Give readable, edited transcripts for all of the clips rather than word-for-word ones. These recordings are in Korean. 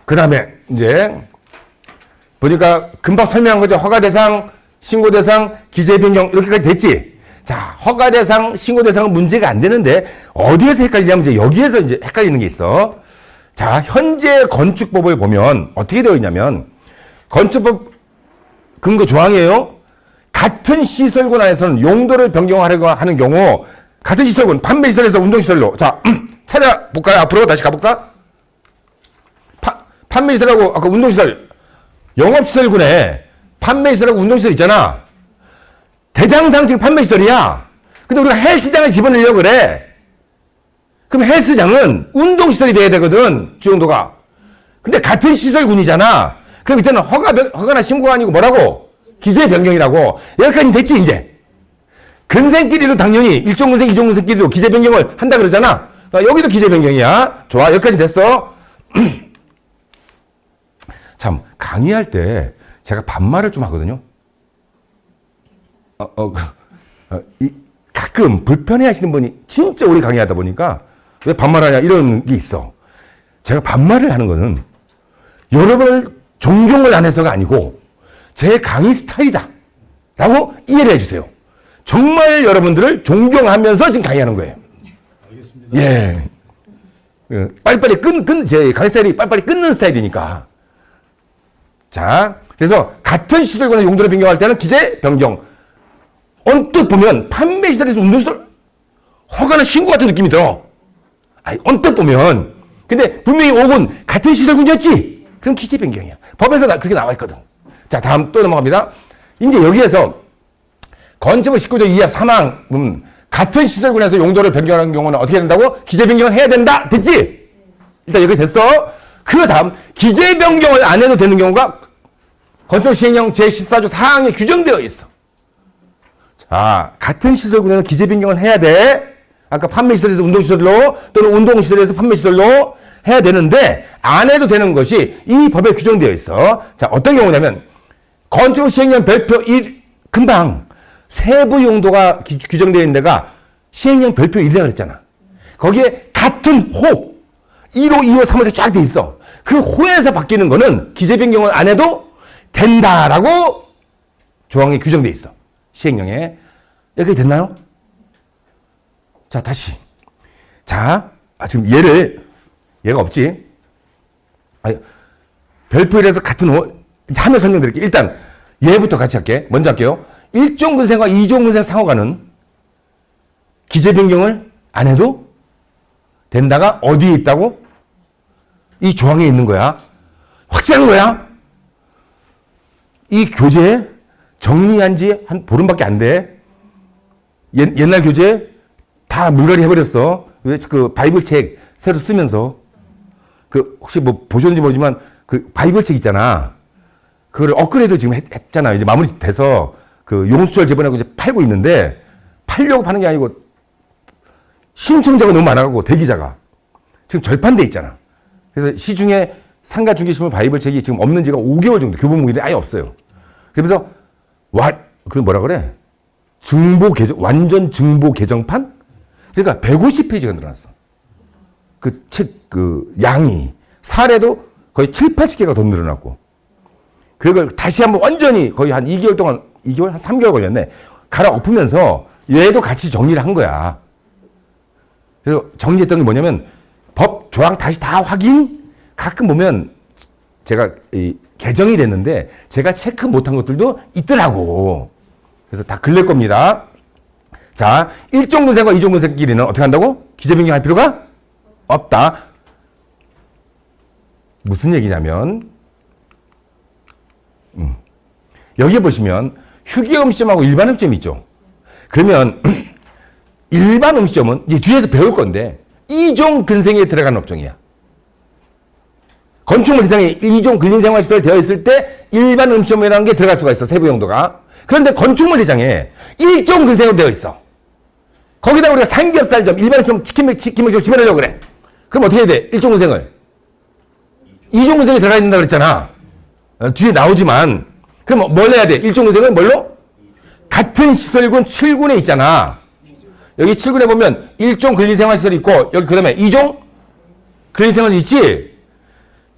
그 다음에 이제 보니까 금방 설명한 거죠. 허가대상, 신고대상, 기재변경 이렇게까지 됐지. 자, 허가대상, 신고대상은 문제가 안 되는데 어디에서 헷갈리냐면 이제 여기에서 이제 헷갈리는 게 있어. 자, 현재 건축법을 보면 어떻게 되어 있냐면 건축법 근거 조항이에요. 같은 시설군 안에서는 용도를 변경하려고 하는 경우 같은 시설군, 판매시설에서 운동시설로. 자, 찾아볼까요? 앞으로 다시 가볼까? 판매시설하고 아까 운동시설, 영업시설군에 판매시설하고 운동시설 있잖아. 대장상 지금 판매시설이야. 근데 우리가 헬스장을 집어넣으려고 그래. 그럼 헬스장은 운동시설이 돼야 되거든, 주용도가. 근데 같은 시설군이잖아. 그럼 이때는 허가나 신고가 아니고 뭐라고? 기재 변경이라고. 여기까지 됐지, 이제. 근생끼리도 당연히 1종 근생, 2종 근생끼리도 기재 변경을 한다 그러잖아. 그러니까 여기도 기재 변경이야. 좋아, 여기까지 됐어. 참, 강의할 때 제가 반말을 좀 하거든요. 가끔 불편해 하시는 분이 진짜 오래 강의하다 보니까 왜 반말하냐 이런 게 있어. 제가 반말을 하는 거는 여러분을 존경을 안 해서가 아니고 제 강의 스타일이다 라고 이해를 해주세요. 정말 여러분들을 존경하면서 지금 강의하는 거예요. 알겠습니다. 예. 빨리빨리 제 강의 스타일이 빨리빨리 끊는 스타일이니까. 자, 그래서 같은 시설군의 용도를 변경할 때는 기재 변경. 언뜻 보면 판매시설에서 운동시설 허가나 신고 같은 느낌이 들어. 아니, 언뜻 보면. 근데 분명히 5군 같은 시설군이었지? 그럼 기재 변경이야. 법에서 그렇게 나와 있거든. 자, 다음 또 넘어갑니다. 이제 여기에서 건축법 19조 2합 3항 같은 시설군에서 용도를 변경하는 경우는 어떻게 된다고? 기재 변경을 해야 된다. 됐지? 일단 여기 됐어. 그 다음 기재 변경을 안 해도 되는 경우가 건축 시행령 제14조 4항에 규정되어 있어. 자, 같은 시설군에는 기재 변경을 해야 돼. 아까 판매시설에서 운동시설로 또는 운동시설에서 판매시설로 해야 되는데 안 해도 되는 것이 이 법에 규정되어 있어. 자, 어떤 경우냐면 건축 시행령 별표 1 금방 세부 용도가 규정되어 있는 데가 시행령 별표 1이라고 그랬잖아. 거기에 같은 호 1호, 2호, 3호로 쫙 돼 있어. 그 호에서 바뀌는 거는 기재 변경을 안 해도 된다라고 조항이 규정되어 있어. 시행령에. 여기까지 됐나요? 자, 다시. 자, 지금 얘가 없지? 별표 1에서 같은 호, 이제 하면 설명드릴게요. 일단, 얘부터 같이 할게. 먼저 할게요. 1종 근생과 2종 근생 상호간은 기재 변경을 안 해도 된다가 어디에 있다고? 이 조항에 있는 거야. 확실한 거야. 이 교재 정리한 지 한 보름밖에 안 돼. 옛날 교재 다 물갈이 해버렸어. 왜 그 바이블 책 새로 쓰면서. 혹시 뭐 보셨는지 모르지만 그 바이블 책 있잖아. 그걸 업그레이드 지금 했잖아. 이제 마무리 돼서 그 용수철 재본하고 이제 팔고 있는데 팔려고 파는 게 아니고 신청자가 너무 많아가지고 대기자가 지금 절판돼 있잖아. 그래서 시중에 상가 중개신문 바이블 책이 지금 없는 지가 5개월 정도 교보문고일이 아예 없어요. 그래서 그 뭐라 그래? 완전 증보 개정판? 그러니까 150페이지가 늘어났어. 그 책 양이 사례도 거의 7, 80개가 더 늘어났고. 그걸 다시 한번 완전히 거의 한 2개월 동안 2개월 한 3개월 걸렸네. 갈아엎으면서 얘도 같이 정리를 한 거야. 그래서 정리했던 게 뭐냐면 법 조항 다시 다 확인. 가끔 보면 제가 개정이 됐는데 제가 체크 못한 것들도 있더라고. 그래서 다 글릴 겁니다. 자, 1종 근생과 2종 근생끼리는 어떻게 한다고? 기재 변경할 필요가 없다. 무슨 얘기냐면 여기에 보시면 휴게 음식점하고 일반 음식점이 있죠. 그러면 일반 음식점은 이제 뒤에서 배울 건데 2종 근생에 들어가는 업종이야. 건축물 대상에 2종 근린생활시설 되어 있을 때 일반 음식점이라는 게 들어갈 수가 있어. 세부 용도가. 그런데 건축물 대상에 1종 근생으로 되어 있어. 거기다 우리가 삼겹살점, 일반 음식점 치킨맥주 집어넣으려고 그래. 그럼 어떻게 해야 돼? 1종 근생을. 2종 근생에 들어가 있는다 그랬잖아. 뒤에 나오지만. 그럼 뭘 해야 돼? 1종 근생은 뭘로? 같은 시설군 7군에 있잖아. 여기 7군에 보면 1종 근린생활시설이 있고 여기 그 다음에 2종 근린생활이 있지?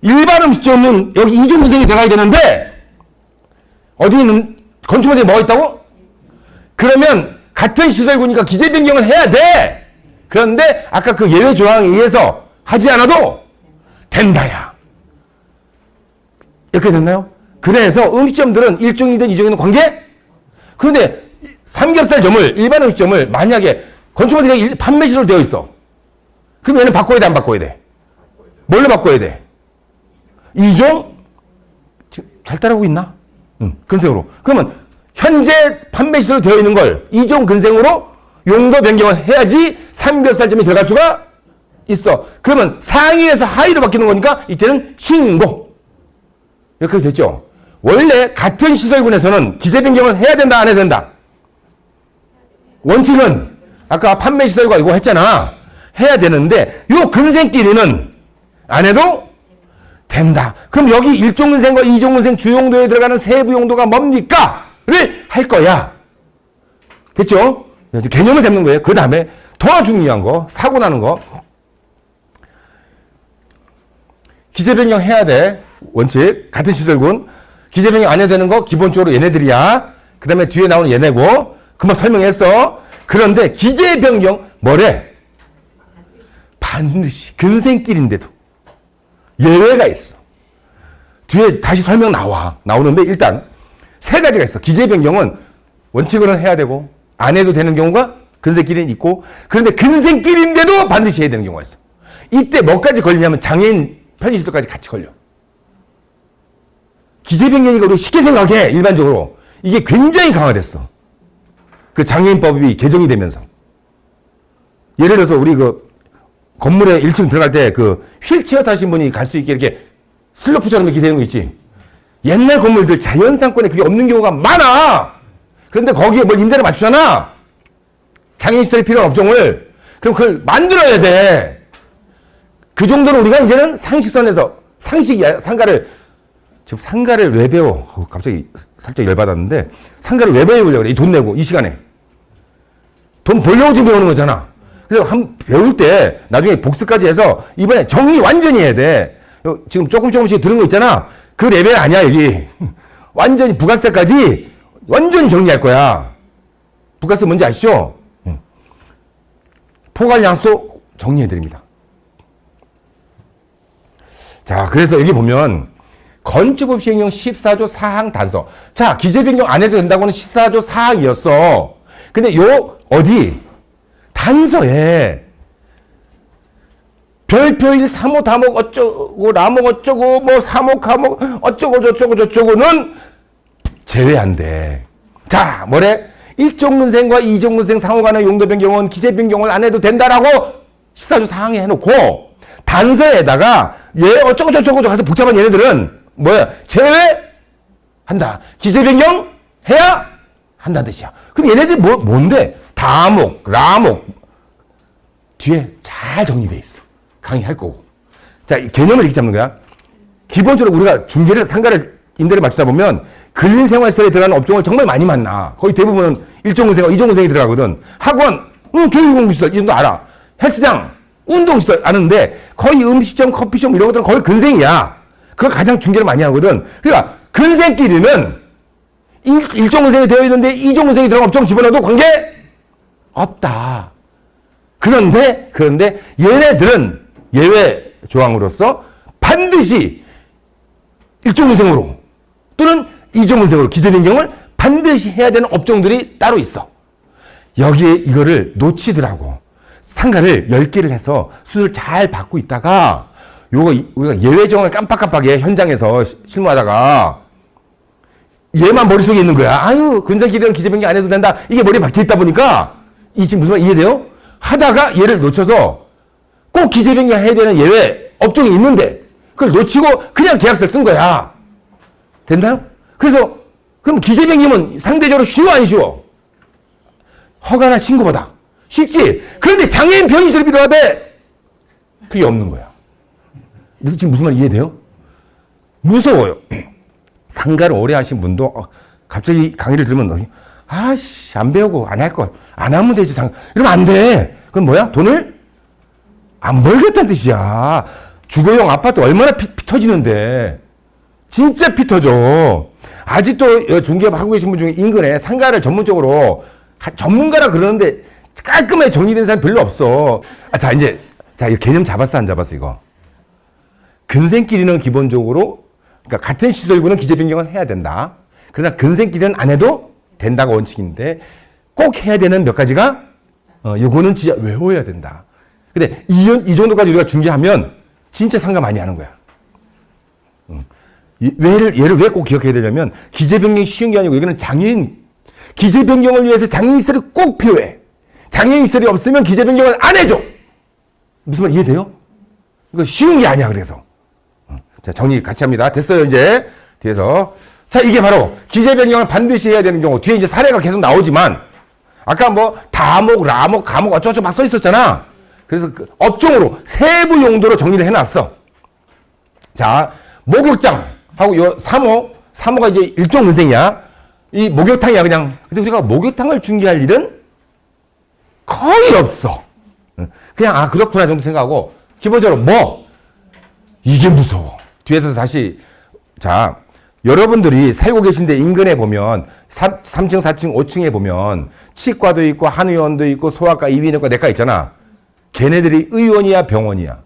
일반 음식점은 여기 이종근생이 들어가야 되는데 어디 있는 건축물에 뭐가 있다고? 그러면 같은 시설구니까 기재 변경을 해야 돼. 그런데 아까 그 예외 조항에 의해서 하지 않아도 된다야. 이렇게 됐나요? 그래서 음식점들은 1종이든 2종이든 관계? 그런데 삼겹살점을 일반 음식점을 만약에 건축물에 판매 시설로 되어 있어. 그럼 얘는 바꿔야 돼, 안 바꿔야 돼? 뭘로 바꿔야 돼? 2종? 잘 따라오고 있나? 근생으로. 그러면 현재 판매 시설로 되어 있는 걸 2종 근생으로 용도 변경을 해야지 삼겹살점이 들어갈 수가 있어. 그러면 상위에서 하위로 바뀌는 거니까 이때는 신고. 이렇게 됐죠? 원래 같은 시설군에서는 기재 변경을 해야 된다, 안 해야 된다? 원칙은 아까 판매 시설과 이거 했잖아. 해야 되는데 요 근생끼리는 안 해도 된다. 그럼 여기 1종 근생과 2종 근생 주용도에 들어가는 세부 용도가 뭡니까? 를 할 거야. 됐죠? 개념을 잡는 거예요. 그 다음에 더 중요한 거, 사고 나는 거. 기재 변경 해야 돼. 원칙. 같은 시설군. 기재 변경 안 해야 되는 거 기본적으로 얘네들이야. 그 다음에 뒤에 나오는 얘네고. 그만 설명했어. 그런데 기재 변경 뭐래? 반드시 근생끼리인데도 예외가 있어. 뒤에 다시 설명 나오는데 일단 세 가지가 있어. 기재 변경은 원칙으로는 해야 되고 안 해도 되는 경우가 근생끼리는 있고, 그런데 근생끼리인데도 반드시 해야 되는 경우가 있어. 이때 뭐까지 걸리냐면 장애인 편의시설까지 같이 걸려. 기재 변경이가 우리 쉽게 생각해. 일반적으로 이게 굉장히 강화됐어. 그 장애인법이 개정이 되면서. 예를 들어서 우리 그 건물에 1층 들어갈 때 그 휠체어 타신 분이 갈 수 있게 이렇게 슬로프처럼 이렇게 되는 거 있지. 옛날 건물들 자연상권에 그게 없는 경우가 많아. 그런데 거기에 뭘 임대를 맞추잖아. 장애인시설이 필요한 업종을. 그럼 그걸 만들어야 돼. 그 정도로 우리가 이제는 상식선에서 상식이야. 지금 상가를 왜 배워? 갑자기 살짝 열받았는데 상가를 왜 배우려고 그래? 이 돈 내고 이 시간에. 돈 벌려고 지금 배우는 거잖아. 그래서 배울 때 나중에 복습까지 해서 이번에 정리 완전히 해야 돼. 지금 조금씩 들은 거 있잖아. 그 레벨 아니야 여기. 완전히 부가세까지 완전히 정리할 거야. 부가세 뭔지 아시죠? 포괄양수도 정리해드립니다. 자, 그래서 여기 보면 건축법 시행령 14조 4항 단서. 자, 기재 변경 안 해도 된다고는 14조 4항이었어. 근데 요 어디 단서에 별표 1, 3호, 다목 어쩌고, 라목 어쩌고, 뭐 3호, 가목 어쩌고 저쩌고는 제외한대. 자, 뭐래? 1종 근생과 2종 근생 상호 간의 용도 변경은 기재 변경을 안 해도 된다라고 14조 4항에 해놓고 단서에다가 얘 어쩌고 저쩌고 해서 복잡한 얘네들은 뭐야? 제외한다. 기재 변경 해야 한다는 뜻이야. 그럼 얘네들이 뭔데? 다목, 라목 뒤에 잘 정리되어 있어. 강의할 거고. 자, 이 개념을 이렇게 잡는 거야. 기본적으로 우리가 상가를 임대를 맞추다 보면 근린생활시설에 들어가는 업종을 정말 많이 만나. 거의 대부분은 1종 근생과 2종 근생이 들어가거든. 학원, 교육공부시설 이런 거 알아. 헬스장, 운동시설 아는데 거의 음식점, 커피숍 이런 것들은 거의 근생이야. 그걸 가장 중개를 많이 하거든. 그러니까 근생끼리는 1종 근생이 되어 있는데 2종 근생이 들어간 업종 집어넣어도 관계 없다. 그런데 얘네들은 예외 조항으로서 반드시 1종 근생으로 또는 2종 근생으로 기재 변경을 반드시 해야 되는 업종들이 따로 있어. 여기에 이거를 놓치더라고. 상가를 10개를 해서 수술 잘 받고 있다가 요거 우리가 예외 조항을 깜빡깜빡해 현장에서 실무하다가 얘만 머릿속에 있는 거야. 아유, 근생끼리는 기재 변경 안 해도 된다. 이게 머리에 박혀있다 보니까 이 지금 무슨 말 이해돼요? 하다가 얘를 놓쳐서 꼭 기재 변경 해야 되는 예외 업종이 있는데 그걸 놓치고 그냥 계약서를 쓴 거야. 됐나요? 그래서 그럼 기재 변경은 상대적으로 쉬워 안 쉬워? 허가나 신고보다 쉽지. 그런데 장애인 편의시설이 필요하대. 그게 없는 거야. 그래서 지금 무슨 말 이해돼요? 무서워요. 상가를 오래 하신 분도 갑자기 강의를 들으면 아씨 안 배우고 안 할 걸. 안 하면 되지. 이러면 안 돼. 그럼 뭐야? 돈을 안 벌겠다는 뜻이야. 주거용 아파트 얼마나 피 터지는데. 진짜 피 터져. 아직도 중개업 하고 계신 분 중에 인근에 상가를 전문적으로 전문가라 그러는데 깔끔하게 정리된 사람 별로 없어. 자, 이제, 자, 이 개념 잡았어, 안 잡았어, 이거? 근생끼리는 기본적으로, 그러니까 같은 시설구는 기재 변경은 해야 된다. 그러나 근생끼리는 안 해도 된다가 원칙인데 꼭 해야 되는 몇 가지가, 요거는 진짜 외워야 된다. 근데 이 정도까지 우리가 중개하면 진짜 상가 많이 하는 거야. 얘를 왜 꼭 기억해야 되냐면, 기재 변경이 쉬운 게 아니고, 여기는 장애인, 기재 변경을 위해서 장애인 시설이 꼭 필요해. 장애인 시설이 없으면 기재 변경을 안 해줘. 무슨 말 이해돼요? 이거 쉬운 게 아니야, 그래서. 자, 정리 같이 합니다. 됐어요, 이제. 뒤에서. 자, 이게 바로 기재 변경을 반드시 해야 되는 경우. 뒤에 이제 사례가 계속 나오지만, 아까 뭐, 다목, 라목, 가목, 어쩌고저쩌고 막 써 있었잖아. 그래서 그 업종으로, 세부 용도로 정리를 해놨어. 자, 목욕장하고 요 사모가 이제 일종 은생이야. 이 목욕탕이야, 그냥. 근데 우리가 목욕탕을 중개할 일은 거의 없어. 그냥, 그렇구나 정도 생각하고, 기본적으로 이게 무서워. 뒤에서 다시, 자, 여러분들이 살고 계신데 인근에 보면, 3층, 4층, 5층에 보면, 치과도 있고, 한의원도 있고, 소아과, 이비인후과, 내과 있잖아. 걔네들이 의원이야, 병원이야.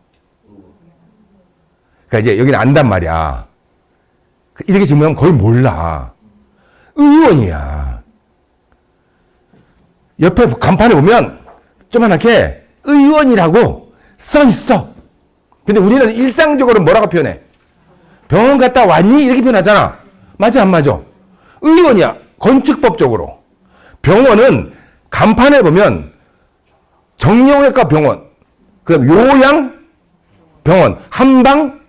그러니까 이제 여기는 안단 말이야. 이렇게 질문하면 거의 몰라. 의원이야. 옆에 간판에 보면 조그맣게 의원이라고 써 있어. 근데 우리는 일상적으로 뭐라고 표현해? 병원 갔다 왔니? 이렇게 표현하잖아. 맞아, 안 맞아? 의원이야. 건축법적으로. 병원은 간판에 보면 정형외과 병원, 그다음 요양병원, 한방,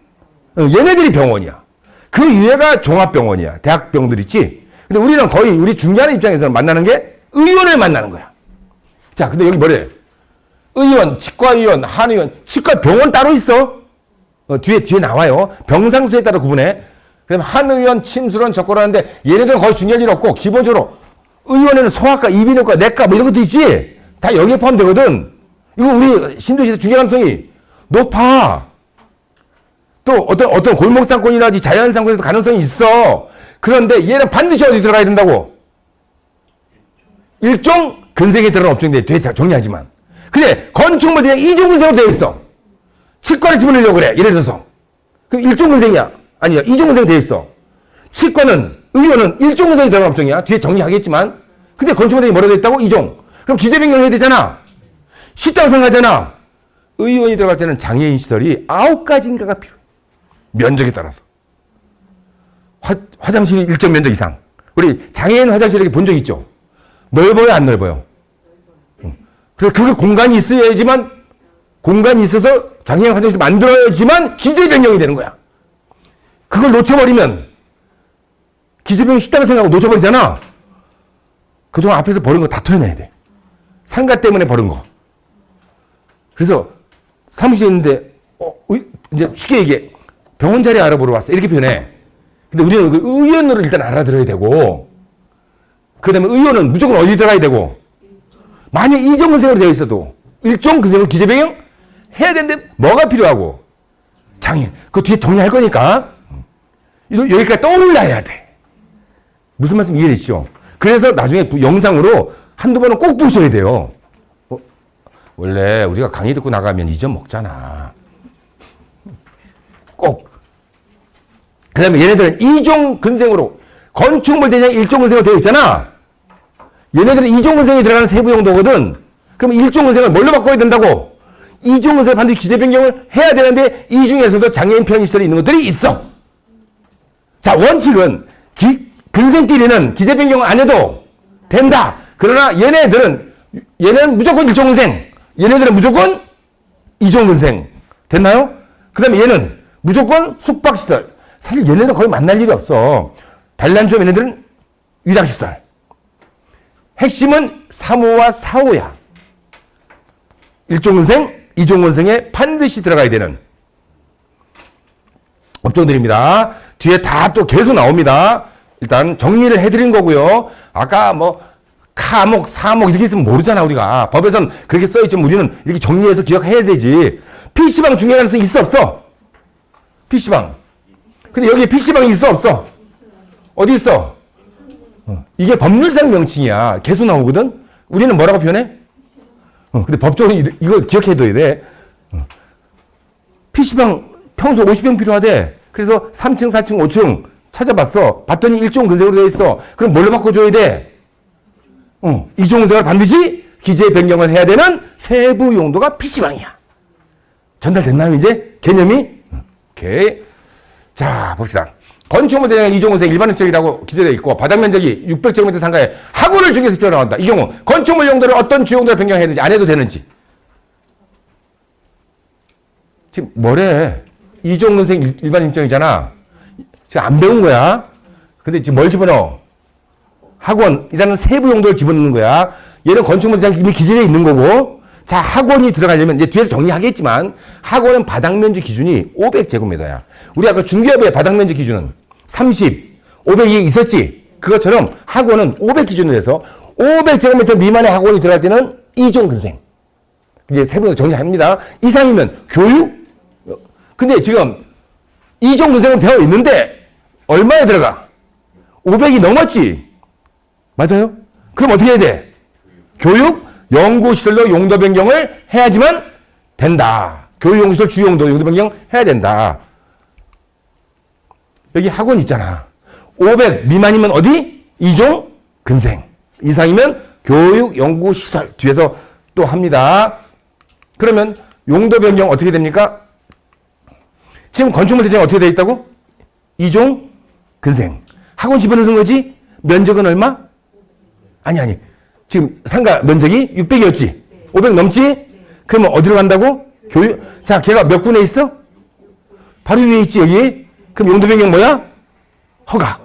얘네들이 병원이야. 그 위에가 종합병원이야. 대학병들 있지? 근데 우리는 거의 우리 중개하는 입장에서는 만나는 게 의원을 만나는 거야. 자, 근데 여기 뭐래? 의원, 치과의원, 한의원, 치과 병원 따로 있어. 뒤에 나와요. 병상수에 따라 구분해. 그다음 한의원, 침술원, 적고라는데 얘네들은 거의 중요할 일 없고 기본적으로 의원에는 소아과, 이비인후과, 내과 뭐 이런 것도 있지. 다 여기에 포함되거든. 이거 우리 신도시에서 중개 가능성이 높아. 또 어떤 골목상권이라든지 자연상권에도 가능성이 있어. 그런데 얘는 반드시 어디 들어가야 된다고? 일종 근생에 들어간 업종인데 뒤에 정리하지만. 근데 건축물 그냥 이종근생으로 되어 있어. 치과를 집어넣으려고 그래. 예를 들어서. 그럼 일종근생이야. 아니야. 이종근생이 되어 있어. 치과는, 의원은 일종근생이 들어간 업종이야. 뒤에 정리하겠지만. 근데 건축물이 뭐라고 되어 있다고? 이종. 그럼 기재 변경해야 되잖아. 쉽다고 생각하잖아. 의원이 들어갈 때는 장애인 시설이 9가지인가가 필요해. 면적에 따라서. 화장실이 일정 면적 이상. 우리 장애인 화장실 이렇게 본 적 있죠? 넓어요, 안 넓어요? 그래서 그게 공간이 있어야지만, 공간이 있어서 장애인 화장실 만들어야지만 기재 변경이 되는 거야. 그걸 놓쳐버리면, 기재 변경이 쉽다고 생각하고 놓쳐버리잖아. 그동안 앞에서 버린 거 다 털어내야 돼. 상가 때문에 버린 거. 그래서 사무실에 있는데, 이제 쉽게 얘기해. 병원 자리 알아보러 왔어. 이렇게 표현해. 근데 우리는 의원으로 일단 알아들어야 되고, 그 다음에 의원은 무조건 어디 들어가야 되고, 만약 이종근생으로 되어 있어도, 일종 근생으로 기재 변경 해야 되는데, 뭐가 필요하고, 장애인. 그 뒤에 정리할 거니까, 여기까지 떠올라야 돼. 무슨 말씀 이해되시죠? 그래서 나중에 영상으로 한두 번은 꼭 보셔야 돼요. 원래 우리가 강의 듣고 나가면 잊어먹잖아. 꼭. 그 다음에 얘네들은 이종 근생으로, 건축물 대장 일종 근생으로 되어 있잖아. 얘네들은 이종 근생이 들어가는 세부 용도거든. 그럼 일종 근생을 뭘로 바꿔야 된다고? 이종 근생을 반드시 기재 변경을 해야 되는데, 이 중에서도 장애인 편의시설이 있는 것들이 있어. 자, 원칙은 근생끼리는 기재 변경을 안 해도 된다. 그러나 얘네는 무조건 일종 근생, 얘네들은 무조건 이종 근생. 됐나요? 그 다음에 얘는 무조건 숙박시설. 사실 얘네들은 거의 만날 일이 없어. 단란주업 얘네들은 위탁시설. 핵심은 3호와 4호야. 일종근생, 이종근생에 반드시 들어가야 되는 업종들입니다. 뒤에 다 또 계속 나옵니다. 일단 정리를 해드린 거고요. 아까 뭐 카목, 사목 이렇게 있으면 모르잖아 우리가. 법에선 그렇게 써있지만 우리는 이렇게 정리해서 기억해야 되지. PC방 중개 가능성이 있어 없어? PC방. 근데 여기에 PC방이 있어, 없어? 어디 있어? 이게 법률상 명칭이야. 계속 나오거든? 우리는 뭐라고 표현해? 근데 법적으로 이걸 기억해둬야 돼. PC방 평소 50평 필요하대. 그래서 3층, 4층, 5층 찾아봤어. 봤더니 1종 근생으로 되어 있어. 그럼 뭘로 바꿔줘야 돼? 2종 근생을 반드시 기재 변경을 해야 되는 세부 용도가 PC방이야. 전달됐나요, 이제? 개념이? 오케이. 자, 봅시다. 건축물 대장은 2종 근생 일반적이라고 기재되어 있고, 바닥 면적이 600제곱미터 상가에 하고를 중에서 뛰어나온다. 이 경우, 건축물 용도를 어떤 주용도로 변경해야 되는지, 안 해도 되는지. 지금 뭐래? 2종 근생 일반 일정이잖아. 지금 안 배운 거야. 근데 지금 뭘 집어넣어? 학원이라는 세부 용도를 집어넣는 거야. 얘는 건축물 대장 이미 기재되어 있는 거고. 자, 학원이 들어가려면 이제 뒤에서 정리하겠지만 학원은 바닥 면적 기준이 500제곱미터야. 우리 아까 중개업의 바닥 면적 기준은 30, 500이 있었지. 그것처럼 학원은 500 기준으로 해서 500제곱미터 미만의 학원이 들어갈 때는 2종 근생. 이제 세부로 정리합니다. 이상이면 교육. 근데 지금 2종 근생은 되어 있는데 얼마에 들어가? 500이 넘었지. 맞아요? 그럼 어떻게 해야 돼? 교육, 연구시설로 용도 변경을 해야지만 된다. 교육연구시설 주용도 용도 변경 해야 된다. 여기 학원 있잖아. 500 미만이면 어디? 2종 근생. 이상이면 교육연구시설. 뒤에서 또 합니다. 그러면 용도 변경 어떻게 됩니까? 지금 건축물 대장이 어떻게 되어 있다고? 2종 근생. 학원 집어넣는 거지? 면적은 얼마? 아니. 지금 상가 면적이 600이었지? 500 넘지? 그러면 어디로 간다고? 교육. 자, 걔가 몇 군에 있어? 바로 위에 있지, 여기? 그럼 용도 변경 뭐야? 허가.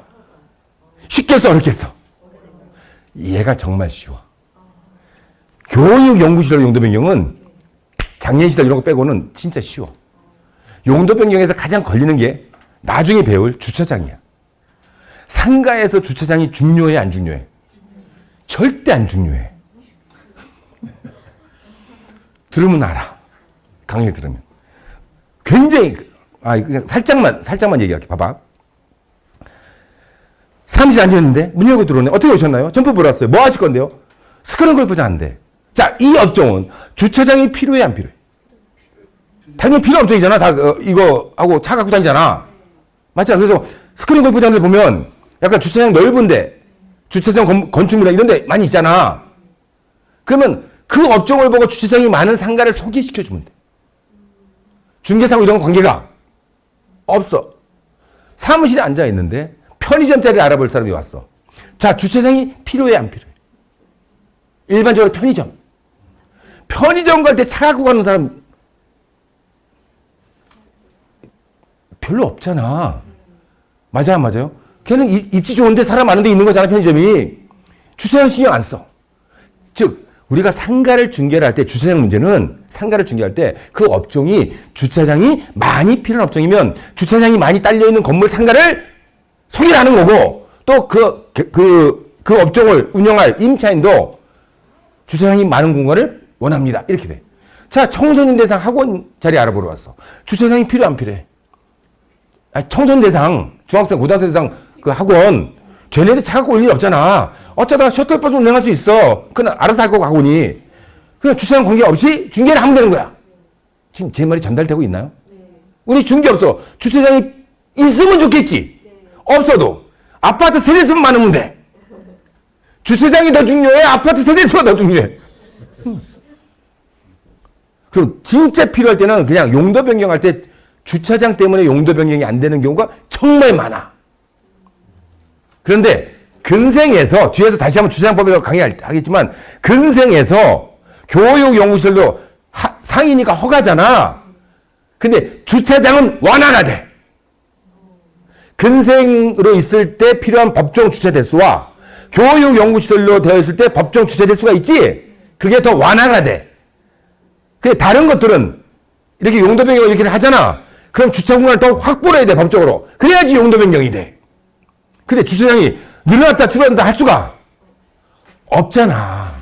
쉽겠어, 어렵겠어? 얘가 정말 쉬워. 교육 연구시설 용도 변경은 장례시설 이런 거 빼고는 진짜 쉬워. 용도 변경에서 가장 걸리는 게 나중에 배울 주차장이야. 상가에서 주차장이 중요해, 안 중요해? 절대 안 중요해. 들으면 알아. 강의를 들으면. 굉장히, 그냥 살짝만 얘기할게. 봐봐. 사무실 앉았는데 문 열고 들어오네. 어떻게 오셨나요? 점프 보러 왔어요. 뭐 하실 건데요? 스크린 골프장 안 돼. 자, 이 업종은 주차장이 필요해, 안 필요해? 당연히 필요 업종이잖아. 다 이거 하고 차 갖고 다니잖아. 맞잖아. 그래서 스크린 골프장들 보면 약간 주차장 넓은데 주차장 건축물이나 이런 데 많이 있잖아. 그러면 그 업종을 보고 주차장이 많은 상가를 소개시켜주면 돼. 중개사고 이런 관계가 없어. 사무실에 앉아있는데 편의점 자리를 알아볼 사람이 왔어. 자, 주차장이 필요해, 안 필요해? 일반적으로 편의점. 편의점 갈 때 차 갖고 가는 사람 별로 없잖아. 맞아, 안 맞아요? 걔는 입지 좋은데 사람 많은 데 있는 거잖아, 편의점이. 주차장 신경 안 써. 즉, 우리가 상가를 중개를 할 때, 주차장 문제는 상가를 중개할 때 그 업종이 주차장이 많이 필요한 업종이면 주차장이 많이 딸려있는 건물 상가를 소개를 하는 거고, 또 그 업종을 운영할 임차인도 주차장이 많은 공간을 원합니다. 이렇게 돼. 자, 청소년 대상 학원 자리 알아보러 왔어. 주차장이 필요, 안 필요해? 청소년 대상, 중학생, 고등학생 대상 그 학원, 걔네들 차 갖고 올 일 없잖아. 어쩌다가 셔틀버스 운행할 수 있어. 그건 알아서 할 거고, 학원이. 그냥 주차장 관계 없이 중개를 하면 되는 거야. 지금 제 말이 전달되고 있나요? 네. 우리 중개 없어. 주차장이 있으면 좋겠지. 네. 없어도. 아파트 세대수만 많으면 돼. 주차장이 더 중요해? 아파트 세대수가 더 중요해? 그럼 진짜 필요할 때는 그냥 용도 변경할 때 주차장 때문에 용도 변경이 안 되는 경우가 정말 많아. 그런데 근생에서 뒤에서 다시 한번 주차장법에 강의하겠지만 근생에서 교육연구시설도 상이니까 허가잖아. 근데 주차장은 완화가 돼. 근생으로 있을 때 필요한 법정 주차 대수와 교육연구시설로 되어 있을 때 법정 주차 대수가 있지. 그게 더 완화가 돼. 근데 다른 것들은 이렇게 용도 변경을 이렇게 하잖아. 그럼 주차 공간을 더 확보를 해야 돼, 법적으로. 그래야지 용도 변경이 돼. 근데 주차장이 늘어났다 줄어든다 할 수가 없잖아.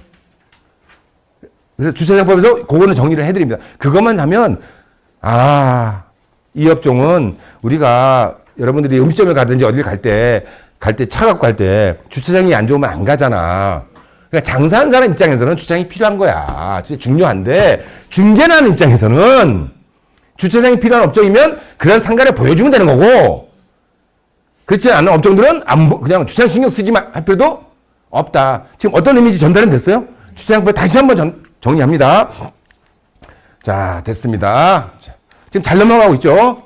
그래서 주차장법에서 그거는 정리를 해드립니다. 그것만 하면, 이 업종은 우리가 여러분들이 음식점에 가든지 어딜 갈 때 차 갖고 갈 때 주차장이 안 좋으면 안 가잖아. 그러니까 장사하는 사람 입장에서는 주차장이 필요한 거야. 진짜 중요한데 중개하는 입장에서는 주차장이 필요한 업종이면 그런 상가를 보여주면 되는 거고 그렇지 않은 업종들은 그냥 주차장 신경 쓰지 할 필요도 없다. 지금 어떤 의미인지 전달은 됐어요? 주차장법 다시 한번 정리합니다. 자, 됐습니다. 자, 지금 잘 넘어가고 있죠?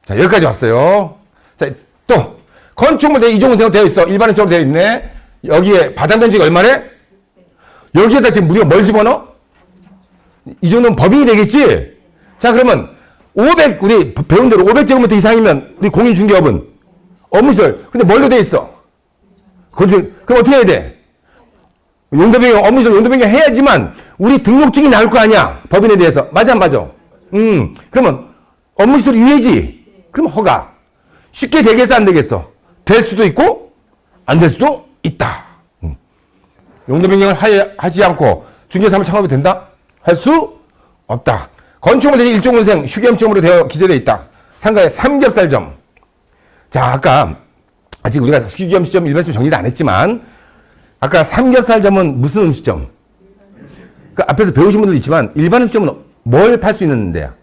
자, 여기까지 왔어요. 자, 또 건축물 이종훈생으로 되어 있어. 일반적으로 되어 있네. 여기에 바닥면적이 얼마래? 여기에다 지금 우리가 뭘 집어넣어? 이 정도면 법인이 되겠지? 자, 그러면 우리 배운 대로 500제곱미터 이상이면 우리 공인중개업은 업무시설. 근데 뭘로 돼 있어? 그럼 어떻게 해야 돼? 용도변경, 업무시설 용도변경 해야지만 우리 등록증이 나올 거 아니야? 법인에 대해서. 맞아, 안 맞아? 그러면 업무시설 유예지? 그럼 허가. 쉽게 되겠어, 안 되겠어? 될 수도 있고, 안 될 수도 있다. 용도변경을 하지 않고 중개사업을 창업이 된다? 할 수 없다. 건축물 대신 일종운생 휴게업종으로 기재되어 있다. 상가의 삼겹살점. 자, 아까 아직 우리가 휴게음식점, 일반식점 정리를 안 했지만 아까 삼겹살점은 무슨 음식점? 그 앞에서 배우신 분들도 있지만 일반 음식점은 뭘 팔 수 있는 데야?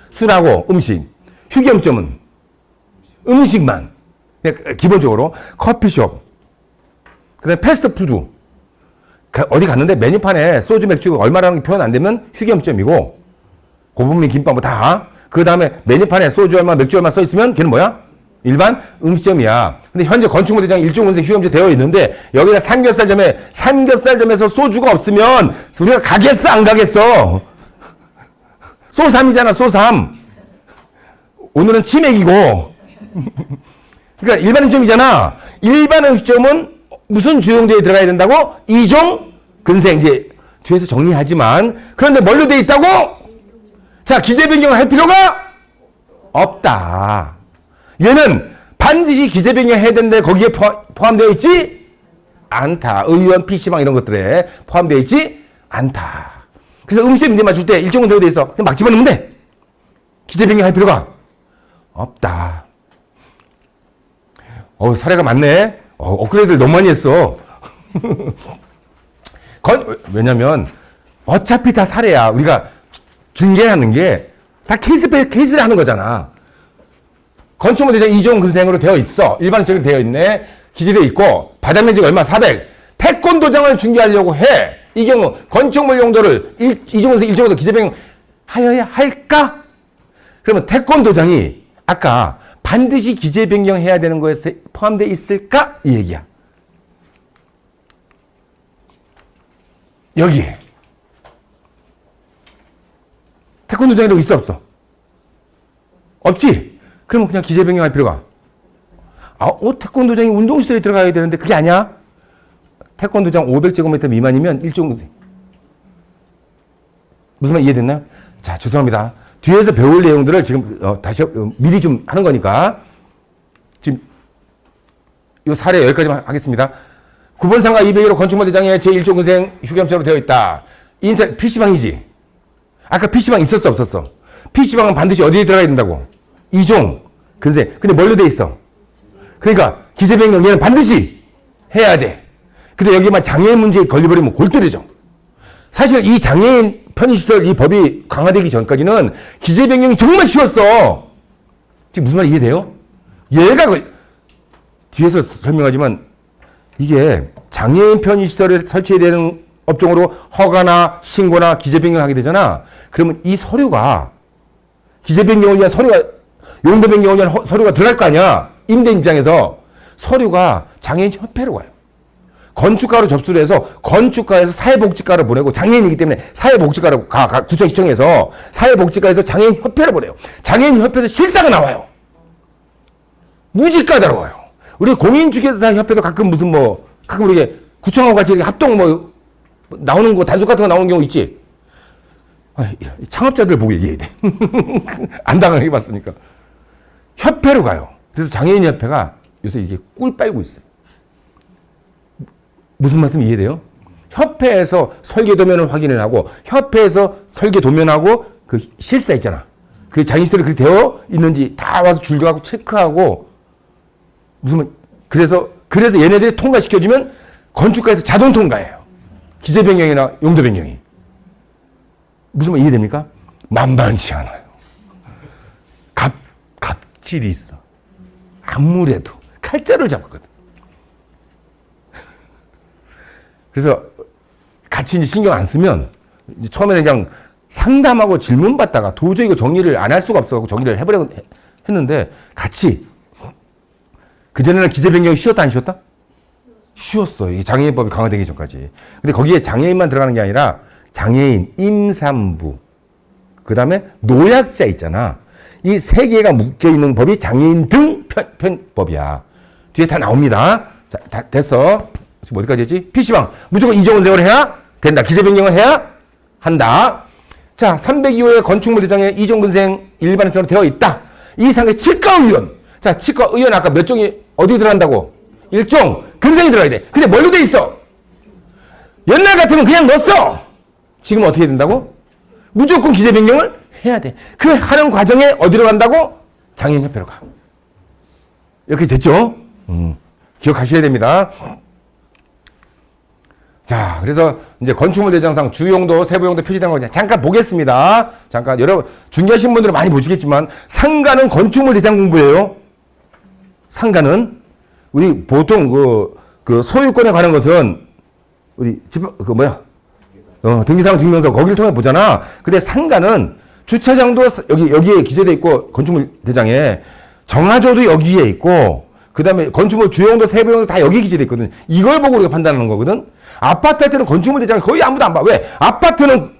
술하고 음식. 휴게음식점은 음식만. 기본적으로 커피숍. 그다음에 패스트푸드. 어디 갔는데 메뉴판에 소주, 맥주 얼마라는 게 표현 안 되면 휴게음식점이고 고분미 김밥 뭐 다. 그 다음에 메뉴판에 소주 얼마, 맥주 얼마 써 있으면 걔는 뭐야? 일반 음식점이야. 근데 현재 건축물 대장 일종운생 휴게음식 되어 있는데 여기다 삼겹살점에서 소주가 없으면 우리가 가겠어, 안 가겠어? 소삼이잖아, 소삼. 오늘은 치맥이고. 그러니까 일반 음식점이잖아. 일반 음식점은 무슨 주용도에 들어가야 된다고? 이종 근생. 이제 뒤에서 정리하지만 그런데 뭘로 돼 있다고? 자, 기재 변경을 할 필요가 없다. 얘는 반드시 기재 변경해야 되는데 거기에 포함되어 있지 않다. 의원, PC방 이런 것들에 포함되어 있지 않다. 그래서 음식 문제 맞출 때 일종은 되어 있어. 그냥 막 집어넣으면 돼. 기재 변경할 필요가 없다. 사례가 많네. 업그레이드를 너무 많이 했어. 왜냐면 어차피 다 사례야. 우리가 중개하는 게 다 케이스를 하는 거잖아. 건축물 대장 이종 근생으로 되어 있어. 일반적으로 되어 있네. 기재되어 있고 바닥면적이 얼마? 400. 태권도장을 중개하려고 해. 이 경우 건축물 용도를 이종 근생 일종으로 기재 변경 하여야 할까? 그러면 태권도장이 아까 반드시 기재 변경해야 되는 거에 포함되어 있을까? 이 얘기야. 여기에 태권도장이라고 있어, 없어? 없지? 그러면 그냥 기재 변경할 필요가. 태권도장이 운동시설에 들어가야 되는데 그게 아니야? 태권도장 500제곱미터 미만이면 일종근생. 무슨 말 이해됐나요? 자, 죄송합니다. 뒤에서 배울 내용들을 지금 다시 미리 좀 하는 거니까 지금 이 사례 여기까지만 하겠습니다. 9번 상가 201호 건축물 대장에 제1종근생 휴게업소로 되어 있다. PC방이지? 아까 PC방 있었어, 없었어? PC방은 반드시 어디에 들어가야 된다고? 이종 근생. 근데 뭘로 돼 있어? 그러니까 기재 변경 얘는 반드시 해야 돼. 근데 여기만 장애인 문제에 걸려버리면 골 때리죠. 사실 이 장애인 편의시설 이 법이 강화되기 전까지는 기재 변경이 정말 쉬웠어. 지금 무슨 말 이해돼요? 얘가 뒤에서 설명하지만 이게 장애인 편의시설에 설치해야 되는 업종으로 허가나 신고나 기재 변경을 하게 되잖아. 그러면 이 서류가 기재 변경을 위한 서류가 용도 변경을 위한 서류가 들어갈 거 아니야. 임대인 입장에서 서류가 장애인 협회로 가요. 건축가로 접수를 해서 건축가에서 사회복지과를 보내고 장애인이기 때문에 사회복지과로 구청시청에서 사회복지과에서 장애인 협회를 보내요. 장애인 협회에서 실사가 나와요. 무지 까다로워요. 우리 공인중개사 협회도 가끔 가끔 이게 구청하고 같이 이렇게 합동 나오는 거 단속 같은 거 나오는 경우 있지. 창업자들 보고 얘기해야 돼. 안 당하게 봤으니까. 협회로 가요. 그래서 장애인 협회가 요새 이게 꿀 빨고 있어요. 무슨 말씀 이해돼요? 협회에서 설계 도면을 확인을 하고 협회에서 설계 도면하고 그 실사 있잖아. 그 장애시설이 그렇게 되어 있는지 다 와서 줄져갖고 체크하고 그래서 얘네들이 통과시켜주면 건축가에서 자동 통과해요. 기재 변경이나 용도 변경이. 무슨 말 이해됩니까? 만만치 않아요. 갑질이 있어. 아무래도 칼자루를 잡았거든. 그래서 같이 이제 신경 안 쓰면 이제 처음에는 그냥 상담하고 질문 받다가 도저히 이거 정리를 안 할 수가 없어서 정리를 해보려고 했는데 같이 그전에는 기재 변경이 쉬웠다 안 쉬웠다? 쉬웠어. 이 장애인법이 강화되기 전까지. 근데 거기에 장애인만 들어가는 게 아니라 장애인, 임산부, 그 다음에 노약자 있잖아. 이 세 개가 묶여있는 법이 장애인 등 편법이야. 뒤에 다 나옵니다. 자, 다 됐어. 지금 어디까지 했지? PC방. 무조건 이전 세월 해야 된다. 기재 변경을 해야 한다. 자, 302호의 건축물 대장에 이종근생 일반인으로 되어 있다. 이 상의 치과의원. 자, 치과의원 아까 몇 종이 어디 들어간다고? 1종. 근생이 들어가야 돼. 근데 뭘로 돼 있어? 옛날 같으면 그냥 넣었어. 지금 어떻게 된다고? 무조건 기재 변경을 해야 돼. 그 하는 과정에 어디로 간다고? 장애인협회로 가. 이렇게 됐죠? 기억하셔야 됩니다. 자, 그래서 이제 건축물 대장상 주용도, 세부용도 표시된 거 잠깐 보겠습니다. 잠깐 여러분 중요하신 분들은 많이 보시겠지만 상가는 건축물 대장 공부예요. 상가는 우리 보통 그 소유권에 관한 것은 우리 등기사항 증명서 거기를 통해 보잖아. 근데 상가는 주차장도 여기에 기재돼 있고 건축물 대장에 정화조도 여기에 있고 그다음에 건축물 주용도 세부용도 다 여기 기재돼 있거든. 이걸 보고 우리가 판단하는 거거든. 아파트 할 때는 건축물 대장 거의 아무도 안 봐. 왜? 아파트는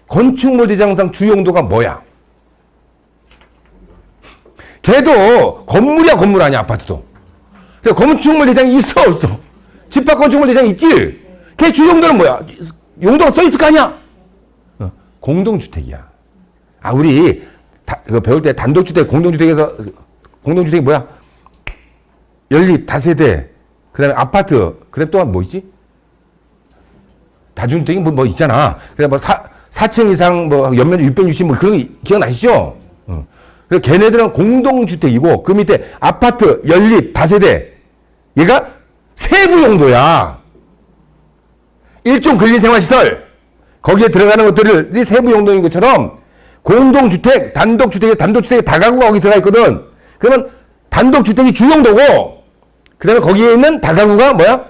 건축물 대장상 주용도가 뭐야? 걔도 건물이야 건물 아니야 아파트도. 그래서 건축물 대장이 있어 없어? 집합 건축물 대장이 있지? 걔 주용도는 뭐야? 용도가 써 있을 거 아니야? 공동주택이야. 아, 우리 배울 때 단독주택, 공동주택에서 공동주택이 뭐야? 연립, 다세대, 그 다음에 아파트, 그 다음에 또한 뭐 있지? 다중주택이 뭐 있잖아. 그래, 4층 이상, 연면적 660, 그런 거 기억나시죠? 그래서 걔네들은 공동주택이고, 그 밑에 아파트, 연립, 다세대, 얘가 세부 용도야. 일종 근린생활시설, 거기에 들어가는 것들이 세부 용도인 것처럼, 공동주택, 단독주택에 다가구가 거기 들어가 있거든. 그러면 단독주택이 주용도고, 그 다음에 거기에 있는 다가구가 뭐야?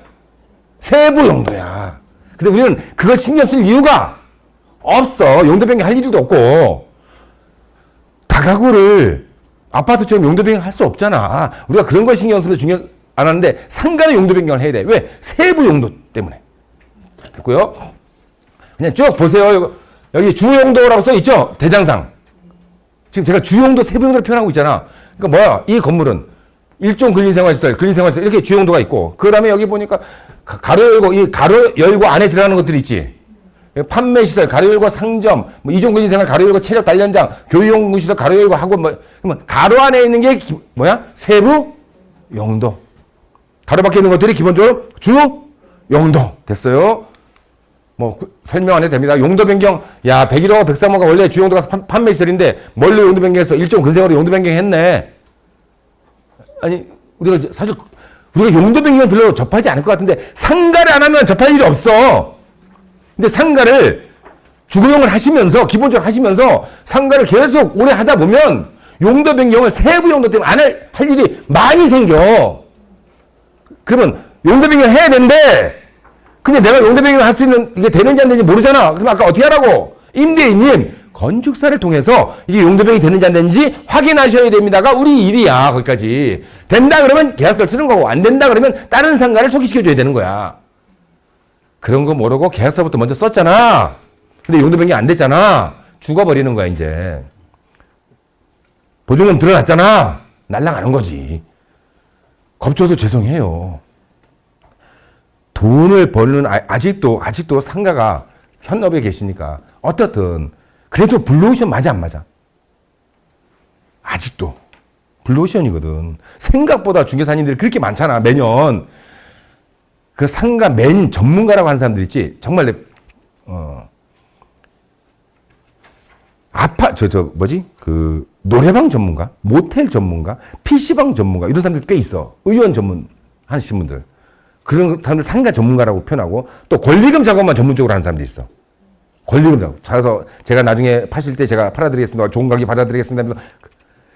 세부 용도야. 근데 우리는 그걸 신경 쓸 이유가 없어. 용도 변경 할 일도 없고. 다가구를 아파트처럼 용도 변경 할 수 없잖아. 우리가 그런 걸 신경 쓰면서 중요 안 하는데 상가는 용도 변경을 해야 돼. 왜? 세부 용도 때문에. 됐고요. 그냥 쭉 보세요. 여기 주용도라고 써 있죠? 대장상. 지금 제가 주용도, 세부용도를 표현하고 있잖아. 그러니까 뭐야? 이 건물은 일종 근린생활시설 이렇게 주용도가 있고, 그 다음에 여기 보니까 가로 열고, 이 가로 열고 안에 들어가는 것들이 있지. 판매시설, 가로 열고 상점, 이종 근린생활, 가로 열고 체력 단련장, 교육연구시설, 가로 열고 학원, 그러면 가로 안에 있는 게 뭐야? 세부 용도. 가로 밖에 있는 것들이 기본적으로 주용도. 됐어요? 설명 안 해도 됩니다. 용도 변경, 101호가 103호가 원래 주용도가 판매시설인데, 뭘로 용도 변경했어? 일종 근생으로 용도 변경했네. 아니, 우리가 용도 변경을 별로 접하지 않을 것 같은데, 상가를 안 하면 접할 일이 없어. 근데 상가를 주거용을 하시면서, 기본적으로 하시면서, 상가를 계속 오래 하다 보면, 용도 변경을 세부 용도 때문에 안 할 일이 많이 생겨. 그러면 용도 변경 해야 되는데, 근데 내가 용도 변경을 할 수 있는, 이게 되는지 안 되는지 모르잖아. 그럼 아까 어떻게 하라고? 임대인님, 건축사를 통해서 이게 용도 변경이 되는지 안 되는지 확인하셔야 됩니다가 우리 일이야. 거기까지. 된다 그러면 계약서를 쓰는 거고, 안 된다 그러면 다른 상가를 소개시켜줘야 되는 거야. 그런 거 모르고 계약서부터 먼저 썼잖아. 근데 용도 변경이 안 됐잖아. 죽어버리는 거야, 이제. 보증금 드러났잖아. 날라가는 거지. 겁줘서 죄송해요. 돈을 벌는, 아직도 상가가 현업에 계시니까, 어떻든, 그래도 블루오션 맞아, 안 맞아? 아직도. 블루오션이거든. 생각보다 중개사님들이 그렇게 많잖아, 매년. 그 상가 맨 전문가라고 하는 사람들 있지? 정말, 노래방 전문가, 모텔 전문가, PC방 전문가, 이런 사람들 꽤 있어. 의원 전문 하시는 분들. 그런 사람들 상가 전문가라고 표현하고, 또 권리금 작업만 전문적으로 하는 사람들이 있어. 권리금 작업. 그래서 제가 나중에 파실 때 제가 팔아드리겠습니다. 좋은 가격 받아드리겠습니다 하면서,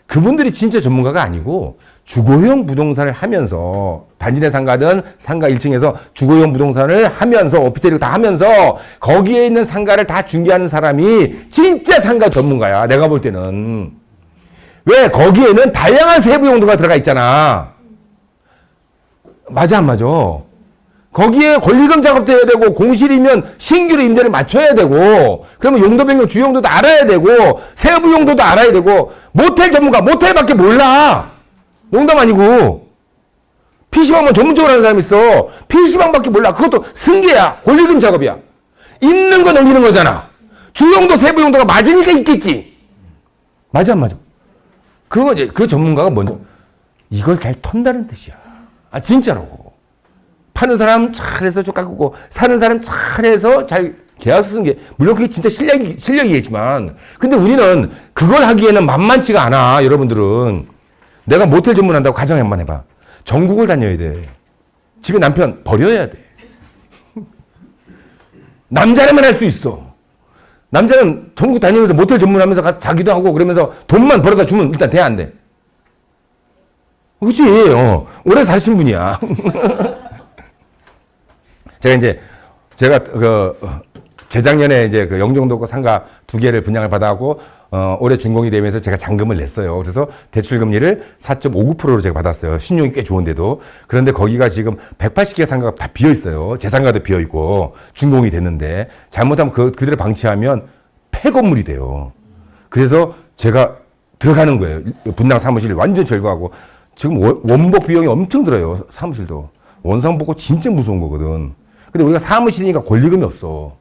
그분들이 진짜 전문가가 아니고 주거용 부동산을 하면서, 단지 내 상가든 상가 1층에서 주거용 부동산을 하면서, 오피스텔을 다 하면서 거기에 있는 상가를 다 중개하는 사람이 진짜 상가 전문가야. 내가 볼 때는. 왜? 거기에는 다양한 세부 용도가 들어가 있잖아. 맞아 안 맞아? 거기에 권리금 작업도 해야 되고, 공실이면 신규로 임대를 맞춰야 되고, 그러면 용도 변경 주요 용도도 알아야 되고, 세부 용도도 알아야 되고. 모텔 전문가, 모텔밖에 몰라. 농담 아니고. PC방만 전문적으로 하는 사람이 있어. PC방밖에 몰라. 그것도 승계야. 권리금 작업이야. 있는 거 넘기는 거잖아. 주용도 세부 용도가 맞으니까 있겠지. 맞아 안 맞아? 그 전문가가 먼저 이걸 잘 턴다는 뜻이야. 아 진짜로. 파는 사람 잘해서 좀 깎고, 사는 사람 잘해서 잘 계약서 쓴 게, 물론 그게 진짜 실력이겠지만, 근데 우리는 그걸 하기에는 만만치가 않아. 여러분들은 내가 모텔 전문한다고 가정 한번 해봐. 전국을 다녀야 돼. 집에 남편 버려야 돼. 남자라면 할 수 있어. 남자는 전국 다니면서 모텔 전문하면서 가서 자기도 하고 그러면서 돈만 벌어다 주면 일단 돼, 안 돼? 그치? 오래 사신 분이야. 제가 재작년에 이제 그 영종도구 상가 2개를 분양을 받아갖고, 올해 준공이 되면서 제가 잔금을 냈어요. 그래서 대출금리를 4.59%로 제가 받았어요. 신용이 꽤 좋은데도. 그런데 거기가 지금 180개 상가가 다 비어 있어요. 제 상가도 비어 있고, 준공이 됐는데, 잘못하면 그대로 방치하면 폐건물이 돼요. 그래서 제가 들어가는 거예요. 분당 사무실 완전 철거하고. 지금 원복 비용이 엄청 들어요. 사무실도. 원상복구 진짜 무서운 거거든. 근데 우리가 사무실이니까 권리금이 없어.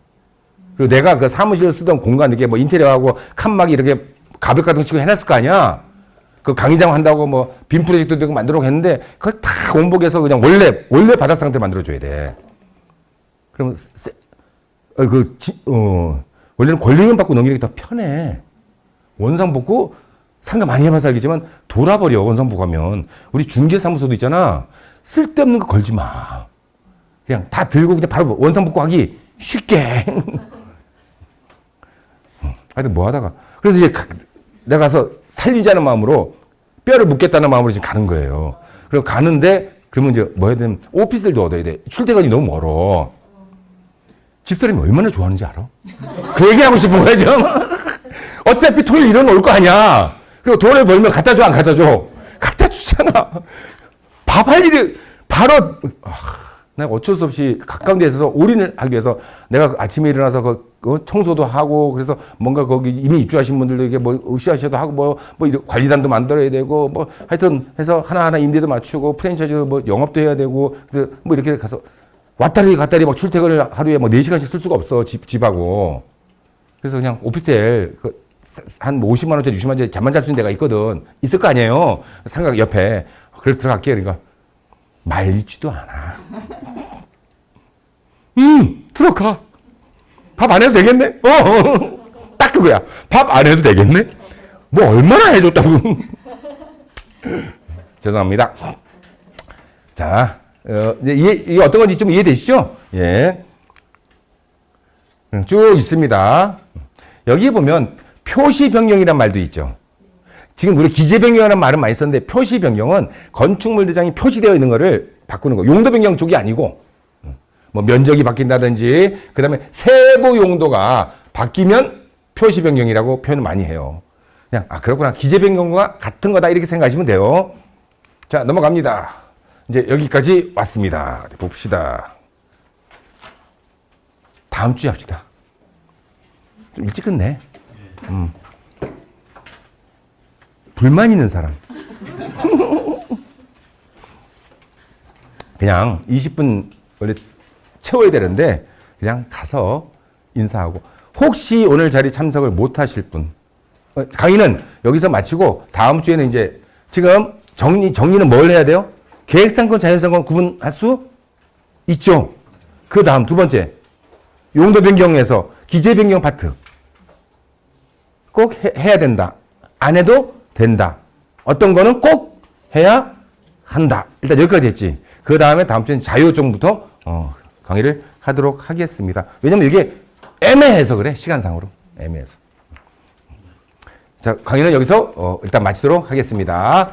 그리고 내가 그 사무실을 쓰던 공간, 이렇게 뭐 인테리어하고 칸막이 이렇게 가벽 같은 거 치고 해놨을 거 아니야? 그 강의장 한다고 뭐 빔 프로젝트도 되고 만들어 했는데, 그걸 다 원복해서 그냥 원래 바닥 상태로 만들어줘야 돼. 그러면, 원래는 권리금 받고 넘기는 게 더 편해. 원상복구 상가 많이 해봐서 알겠지만 돌아버려, 원상복구 하면. 우리 중개사무소도 있잖아. 쓸데없는 거 걸지 마. 그냥 다 들고 그냥 바로 원상복구 하기 쉽게. 하여튼 뭐 하다가. 그래서 이제 내가 가서 살리자는 마음으로, 뼈를 묻겠다는 마음으로 지금 가는 거예요. 그리고 가는데, 그러면 이제 뭐 해야 되면 오피스텔도 얻어야 돼. 출퇴근이 너무 멀어. 집사람이 얼마나 좋아하는지 알아? 그 얘기하고 싶은 거야, 지금. 어차피 토요일 이런 거 올 거 아니야. 그리고 돈을 벌면 갖다 줘, 안 갖다 줘? 갖다 주잖아. 밥 할 일이 바로, 내가 어쩔 수 없이 가까운 데 있어서 올인을 하기 위해서 내가 아침에 일어나서 청소도 하고, 그래서 뭔가 거기 이미 입주하신 분들에게 뭐 으쌰으쌰도 하고, 뭐 관리단도 만들어야 되고, 뭐 하여튼 해서 하나하나 임대도 맞추고, 프랜차이즈 뭐 영업도 해야 되고, 뭐 이렇게 가서 왔다리 갔다리 막 출퇴근을 하루에 뭐 4시간씩 쓸 수가 없어, 집하고. 그래서 그냥 오피스텔, 한 50만 원짜리, 60만 원짜리 잠만 잘 수 있는 데가 있거든. 있을 거 아니에요. 상가 옆에. 그래서 들어갈게요. 그러니까. 말리지도 않아. 들어가. 밥 안 해도 되겠네? 딱 그거야. 밥 안 해도 되겠네? 뭐 얼마나 해줬다고. 죄송합니다. 자, 이제 이게 어떤 건지 좀 이해되시죠? 예. 쭉 있습니다. 여기 보면 표시 변경이란 말도 있죠. 지금 우리 기재 변경이라는 말은 많이 썼는데, 표시 변경은 건축물 대장이 표시되어 있는 거를 바꾸는 거. 용도 변경 쪽이 아니고, 뭐 면적이 바뀐다든지, 그 다음에 세부 용도가 바뀌면 표시 변경이라고 표현을 많이 해요. 그냥, 그렇구나. 기재 변경과 같은 거다. 이렇게 생각하시면 돼요. 자, 넘어갑니다. 이제 여기까지 왔습니다. 봅시다. 다음 주에 합시다. 좀 일찍 끝내. 불만 있는 사람. 그냥 20분 원래 채워야 되는데, 그냥 가서 인사하고, 혹시 오늘 자리 참석을 못 하실 분, 강의는 여기서 마치고 다음 주에는 이제, 지금 정리는 뭘 해야 돼요? 계획상권, 자연상권 구분할 수 있죠. 그 다음 두 번째, 용도 변경에서 기재 변경 파트. 꼭 해야 된다. 안 해도 된다. 어떤 거는 꼭 해야 한다. 일단 여기까지 했지. 그 다음에 다음 주엔 자유조정부터 강의를 하도록 하겠습니다. 왜냐면 이게 애매해서 그래. 시간상으로. 애매해서. 자, 강의는 여기서 일단 마치도록 하겠습니다.